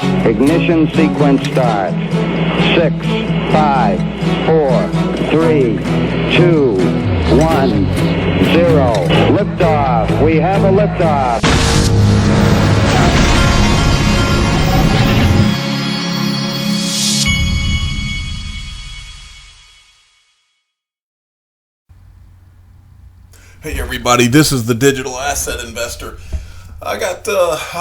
Ignition sequence starts. 6, 5, 4, 3, 2, 1, 0. Liftoff. We have a liftoff. Hey everybody, this is the Digital Asset Investor. I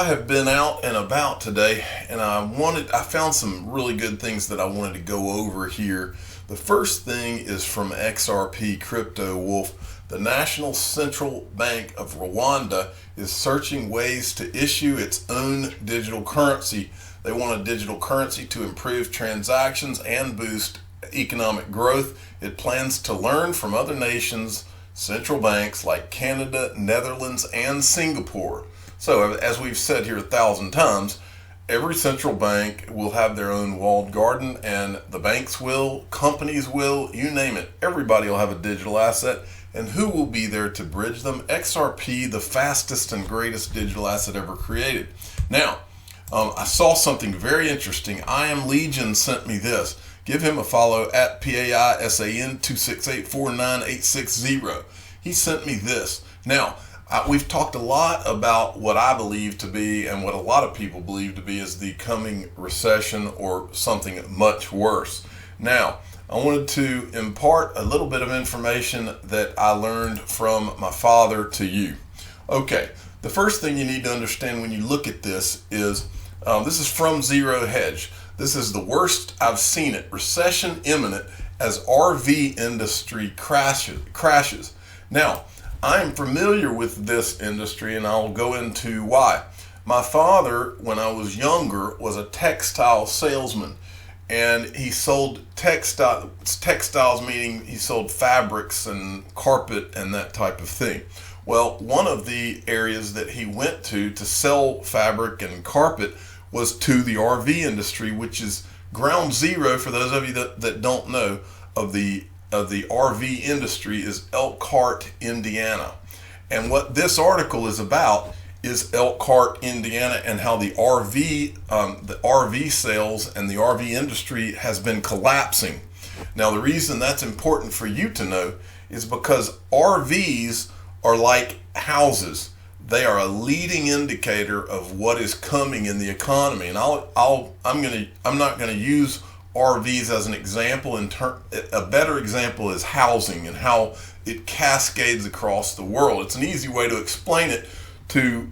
have been out and about today, and I found some really good things that I wanted to go over here. The first thing is from XRP Crypto Wolf. The National Central Bank of Rwanda is searching ways to issue its own digital currency. They want a digital currency to improve transactions and boost economic growth. It plans to learn from other nations' central banks like Canada, Netherlands, and Singapore. So as we've said here 1,000 times, every central bank will have their own walled garden, and the banks will, companies will, you name it. Everybody will have a digital asset, and who will be there to bridge them? XRP, the fastest and greatest digital asset ever created. Now, I saw something very interesting. I Am Legion sent me this. Give him a follow at PAISAN 2684980. He sent me this. Now, we've talked a lot about what I believe to be and what a lot of people believe to be is the coming recession or something much worse. Now, I wanted to impart a little bit of information that I learned from my father to you. Okay, the first thing you need to understand when you look at this is from Zero Hedge. This is the worst I've seen it. Recession imminent as RV industry crashes. Now, I'm familiar with this industry, and I'll go into why. My father, when I was younger, was a textile salesman, and he sold textiles, meaning he sold fabrics and carpet and that type of thing. Well, one of the areas that he went to sell fabric and carpet was to the RV industry, which is ground zero for those of you that don't know of the RV industry is Elkhart, Indiana. And what this article is about is Elkhart, Indiana, and how the RV sales and the RV industry has been collapsing. Now, the reason that's important for you to know is because RVs are like houses. They are a leading indicator of what is coming in the economy, and I'm not going to use RVs as an example. A better example is housing and how it cascades across the world. It's an easy way to explain it to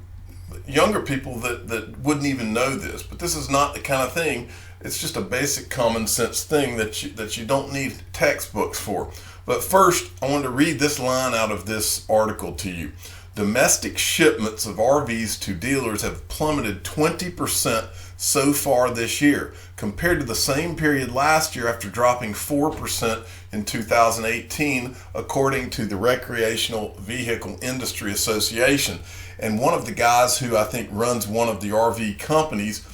younger people that wouldn't even know this. But this is not the kind of thing. It's just a basic common sense thing that you don't need textbooks for. But first, I want to read this line out of this article to you. Domestic shipments of RVs to dealers have plummeted 20% so far this year, compared to the same period last year after dropping 4% in 2018, according to the Recreational Vehicle Industry Association. And one of the guys who I think runs one of the RV companies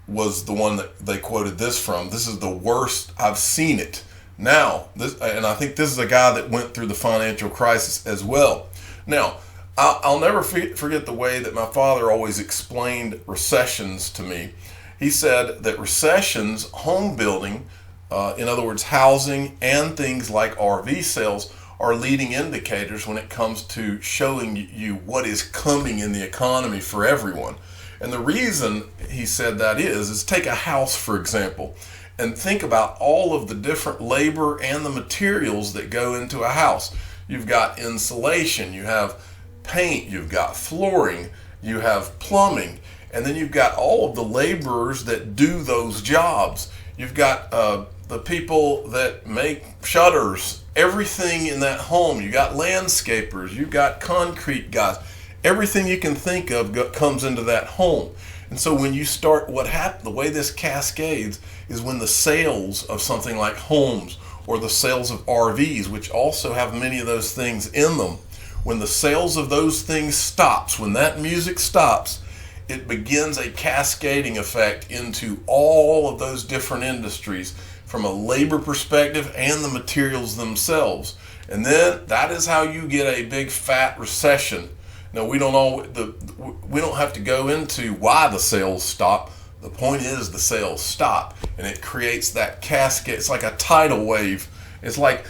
was the one that they quoted this from. This is the worst I've seen it. Now, and I think this is a guy that went through the financial crisis as well. Now, I'll never forget the way that my father always explained recessions to me. He said that recessions, home building, in other words, housing, and things like RV sales are leading indicators when it comes to showing you what is coming in the economy for everyone. And the reason he said that is take a house, for example, and think about all of the different labor and the materials that go into a house. You've got insulation, you have paint, you've got flooring, you have plumbing, and then you've got all of the laborers that do those jobs. You've got the people that make shutters, everything in that home. You got landscapers, you've got concrete guys. Everything you can think of comes into that home. And so when you start, the way this cascades is when the sales of something like homes or the sales of RVs, which also have many of those things in them, when the sales of those things stops, when that music stops, it begins a cascading effect into all of those different industries from a labor perspective and the materials themselves. And then that is how you get a big fat recession. Now, we don't have to go into why the sales stop, The point is the sales stop, and it creates that cascade. It's like a tidal wave. It's like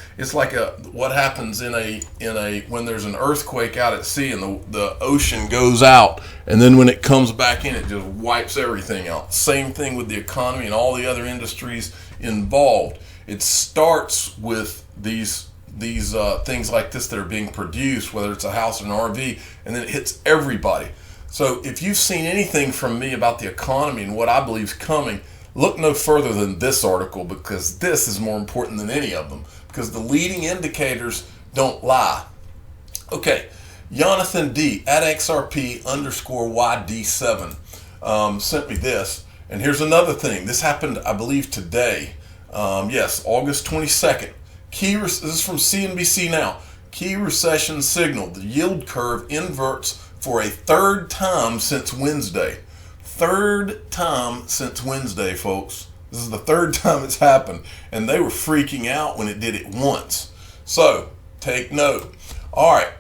what happens in a when there's an earthquake out at sea and the ocean goes out, and then when it comes back in, it just wipes everything out. Same thing with the economy and all the other industries involved. It starts with these things like this that are being produced, whether it's a house or an RV, and then it hits everybody. So if you've seen anything from me about the economy and what I believe is coming, look no further than this article, because this is more important than any of them, because the leading indicators don't lie. Okay, Jonathan D at XRP_YD7 sent me this, and here's another thing. This happened, I believe, today. Yes, August 22nd. This is from CNBC Now. Key recession signal. The yield curve inverts for a third time since Wednesday. Third time since Wednesday, folks. This is the third time it's happened, and they were freaking out when it did it once. So take note. All right,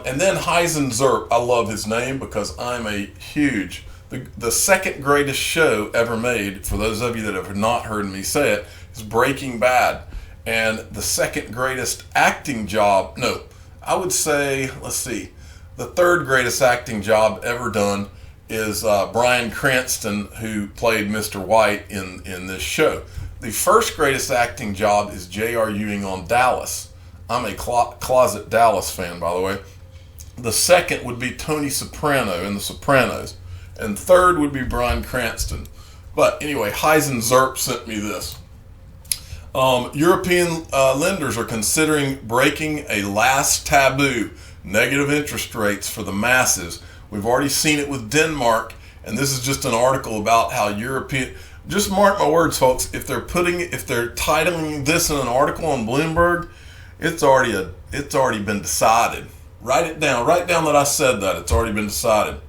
and then Zerp. I love his name because I'm a huge, the second greatest show ever made, for those of you that have not heard me say it, is Breaking Bad. And the second greatest acting job, no, I would say, let's see, the third greatest acting job ever done is Bryan Cranston, who played Mr. White in this show. The first greatest acting job is J.R. Ewing on Dallas. I'm a closet Dallas fan, by the way. The second would be Tony Soprano in The Sopranos. And third would be Bryan Cranston. But anyway, Zerp sent me this. European lenders are considering breaking a last taboo, negative interest rates for the masses. We've already seen it with Denmark, and this is just an article about how European, just mark my words, folks, if they're titling this in an article on Bloomberg, it's already been decided. Write it down that I said that. It's already been decided.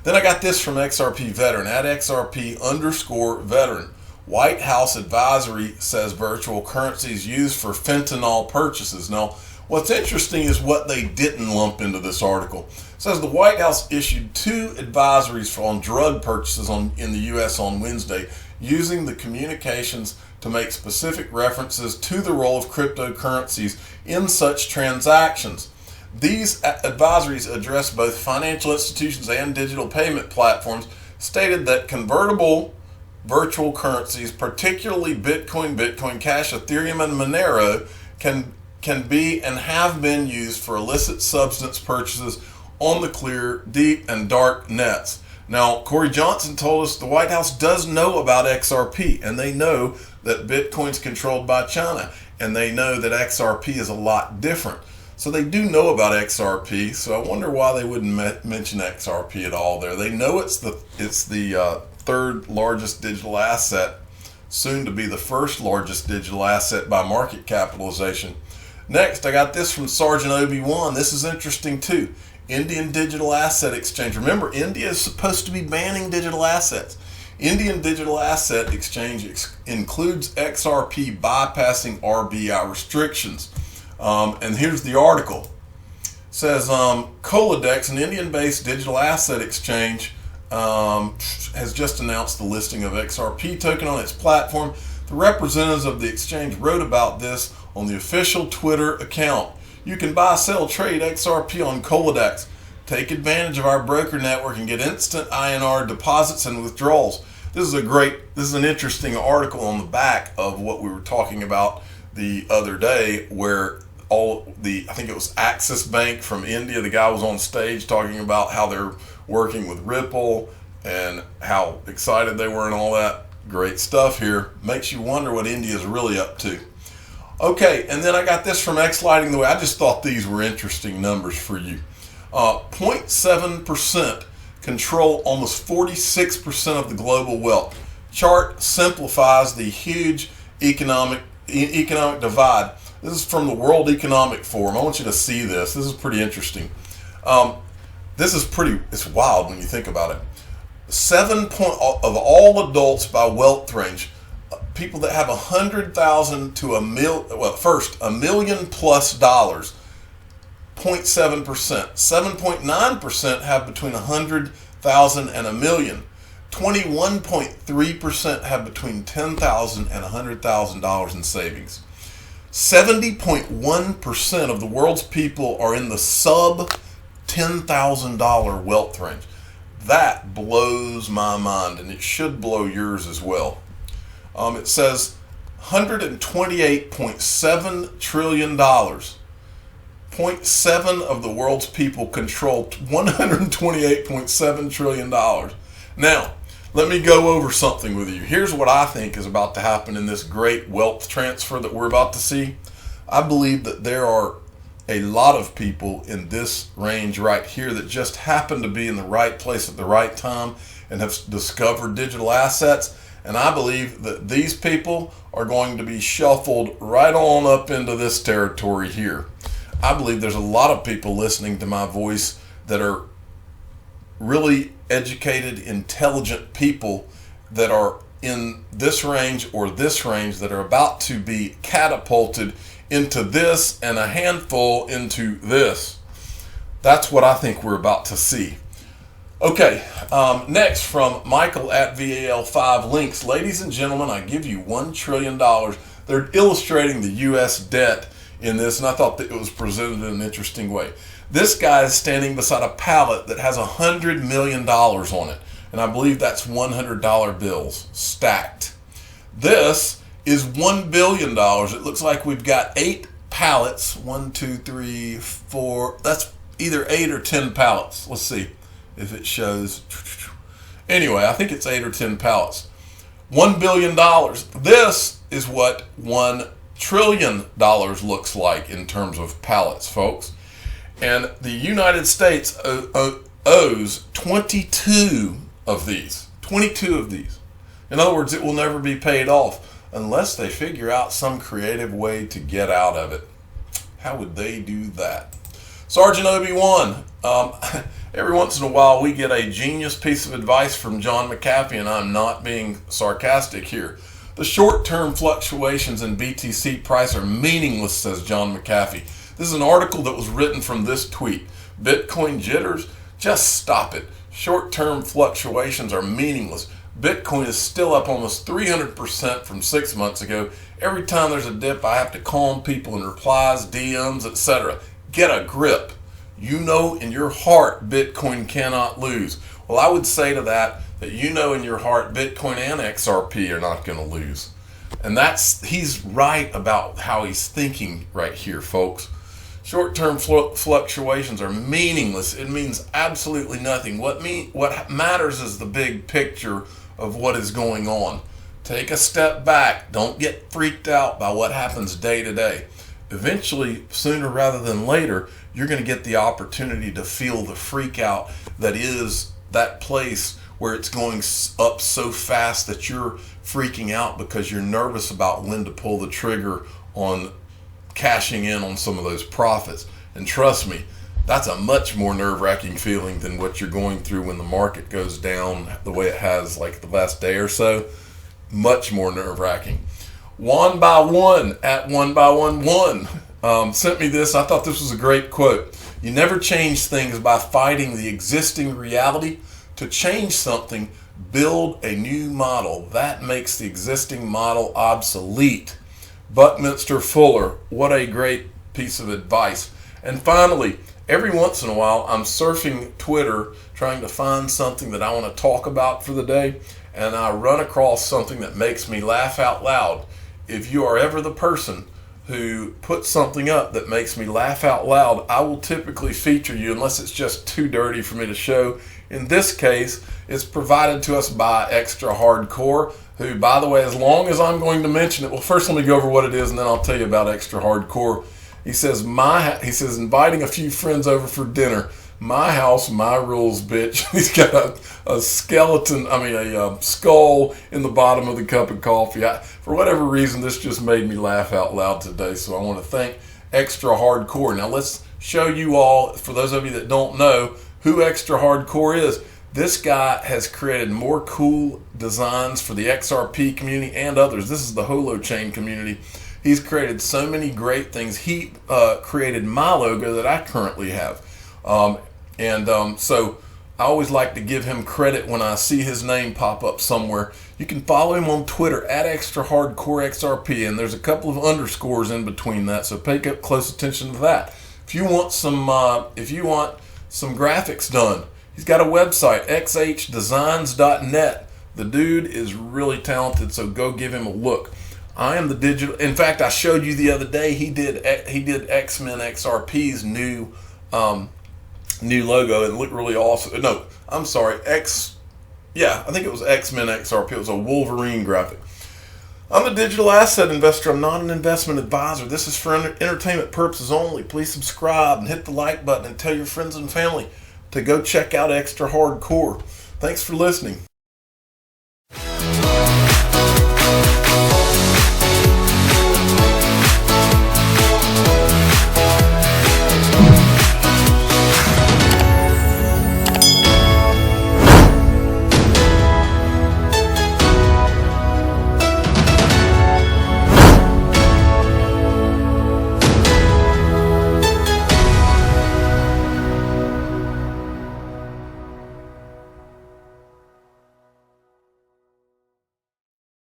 Then I got this from XRP Veteran, at XRP_Veteran. White House advisory says virtual currencies used for fentanyl purchases. Now, what's interesting is what they didn't lump into this article. It says the White House issued 2 advisories on drug purchases in the U.S. on Wednesday, using the communications to make specific references to the role of cryptocurrencies in such transactions. These advisories address both financial institutions and digital payment platforms, stated that convertible virtual currencies, particularly Bitcoin, Bitcoin Cash, Ethereum, and Monero, can be and have been used for illicit substance purchases on the clear, deep, and dark nets. Now, Corey Johnson told us the White House does know about XRP, and they know that Bitcoin's controlled by China, and they know that XRP is a lot different. So they do know about XRP, so I wonder why they wouldn't mention XRP at all there. They know it's the third largest digital asset, soon to be the first largest digital asset by market capitalization. Next, I got this from Sergeant Obi-Wan. This is interesting too. Indian Digital Asset Exchange. Remember, India is supposed to be banning digital assets. Indian Digital Asset Exchange includes XRP bypassing RBI restrictions. And here's the article. It says Kolodex, an Indian-based digital asset exchange, has just announced the listing of XRP token on its platform. The representatives of the exchange wrote about this on the official Twitter account. You can buy, sell, trade XRP on Kolodex. Take advantage of our broker network and get instant INR deposits and withdrawals. This is an interesting article on the back of what we were talking about the other day, where I think it was Axis Bank from India, the guy was on stage talking about how they're working with Ripple and how excited they were and all that great stuff here. Makes you wonder what India is really up to. Okay, and then I got this from X Lighting the Way. I just thought these were interesting numbers for you. 0.7% control almost 46% of the global wealth. Chart simplifies the huge economic divide. This is from the World Economic Forum. I want you to see this. This is pretty interesting. It's wild when you think about it. Of all adults by wealth range, people that have $100,000 to $1 million plus dollars, 0.7%. 7.9% have between $100,000 and $1 million. 21.3% have between $10,000 and $100,000 in savings. 70.1% of the world's people are in the sub $10,000 wealth range. That blows my mind, and it should blow yours as well. It says $128.7 trillion. 0.7 of the world's people control $128.7 trillion. Now, let me go over something with you. Here's what I think is about to happen in this great wealth transfer that we're about to see. I believe that there are a lot of people in this range right here that just happen to be in the right place at the right time and have discovered digital assets. And I believe that these people are going to be shuffled right on up into this territory here. I believe there's a lot of people listening to my voice that are really educated, intelligent people that are in this range or this range that are about to be catapulted into this and a handful into this. That's what I think we're about to see. Okay, next from Michael at VAL5 Links. Ladies and gentlemen, I give you $1 trillion. They're illustrating the U.S. debt in this, and I thought that it was presented in an interesting way. This guy is standing beside a pallet that has $100 million on it, and I believe that's $100 bills stacked. This is $1 billion. It looks like we've got 8 pallets. 1, 2, 3, 4. That's either 8 or 10 pallets. Let's see if it shows. Anyway, I think it's 8 or 10 pallets. $1 billion. This is what $1 trillion looks like in terms of pallets, folks. And the United States owes 22 of these. 22 of these. In other words, it will never be paid off unless they figure out some creative way to get out of it. How would they do that? Sergeant Obi-Wan, every once in a while we get a genius piece of advice from John McAfee, and I'm not being sarcastic here. The short-term fluctuations in BTC price are meaningless, says John McAfee. This is an article that was written from this tweet. Bitcoin jitters? Just stop it. Short-term fluctuations are meaningless. Bitcoin is still up almost 300% from 6 months ago. Every time there's a dip, I have to calm people in replies, DMs, etc. Get a grip. You know in your heart Bitcoin cannot lose. Well, I would say to that you know in your heart Bitcoin and XRP are not going to lose. And he's right about how he's thinking right here, folks. Short-term fluctuations are meaningless. It means absolutely nothing. What matters is the big picture of what is going on. Take a step back. Don't get freaked out by what happens day to day. Eventually, sooner rather than later, you're going to get the opportunity to feel the freak out that is that place where it's going up so fast that you're freaking out because you're nervous about when to pull the trigger on cashing in on some of those profits. And trust me, that's a much more nerve-wracking feeling than what you're going through when the market goes down the way it has like the last day or so. Much more nerve-wracking. One by one at 1by11 sent me this. I thought this was a great quote. You never change things by fighting the existing reality. To change something, build a new model. That makes the existing model obsolete. Buckminster Fuller, what a great piece of advice. And finally, every once in a while, I'm surfing Twitter trying to find something that I want to talk about for the day, and I run across something that makes me laugh out loud. If you are ever the person who puts something up that makes me laugh out loud, I will typically feature you unless it's just too dirty for me to show. In this case, it's provided to us by Extra Hardcore, who, by the way, as long as I'm going to mention it, well, first let me go over what it is, and then I'll tell you about Extra Hardcore. He says, inviting a few friends over for dinner. My house, my rules, bitch. He's got a skeleton, a skull in the bottom of the cup of coffee. For whatever reason, this just made me laugh out loud today, so I want to thank Extra Hardcore. Now, let's show you all, for those of you that don't know, who Extra Hardcore is. This guy has created more cool designs for the XRP community and others. This is the holochain community. He's created so many great things. He created my logo that I currently have. So I always like to give him credit when I see his name pop up somewhere. You can follow him on Twitter at @XtraHardcoreXRP, and there's a couple of underscores in between that, so pay close attention to that. If you want some graphics done, he's got a website, xhdesigns.net. The dude is really talented, so go give him a look. I am the digital. In fact, I showed you the other day. He did X-Men XRP's new logo, and it looked really awesome. No, I'm sorry, I think it was X-Men XRP. It was a Wolverine graphic. I'm a digital asset investor. I'm not an investment advisor. This is for entertainment purposes only. Please subscribe and hit the like button and tell your friends and family to go check out Extra Hardcore. Thanks for listening.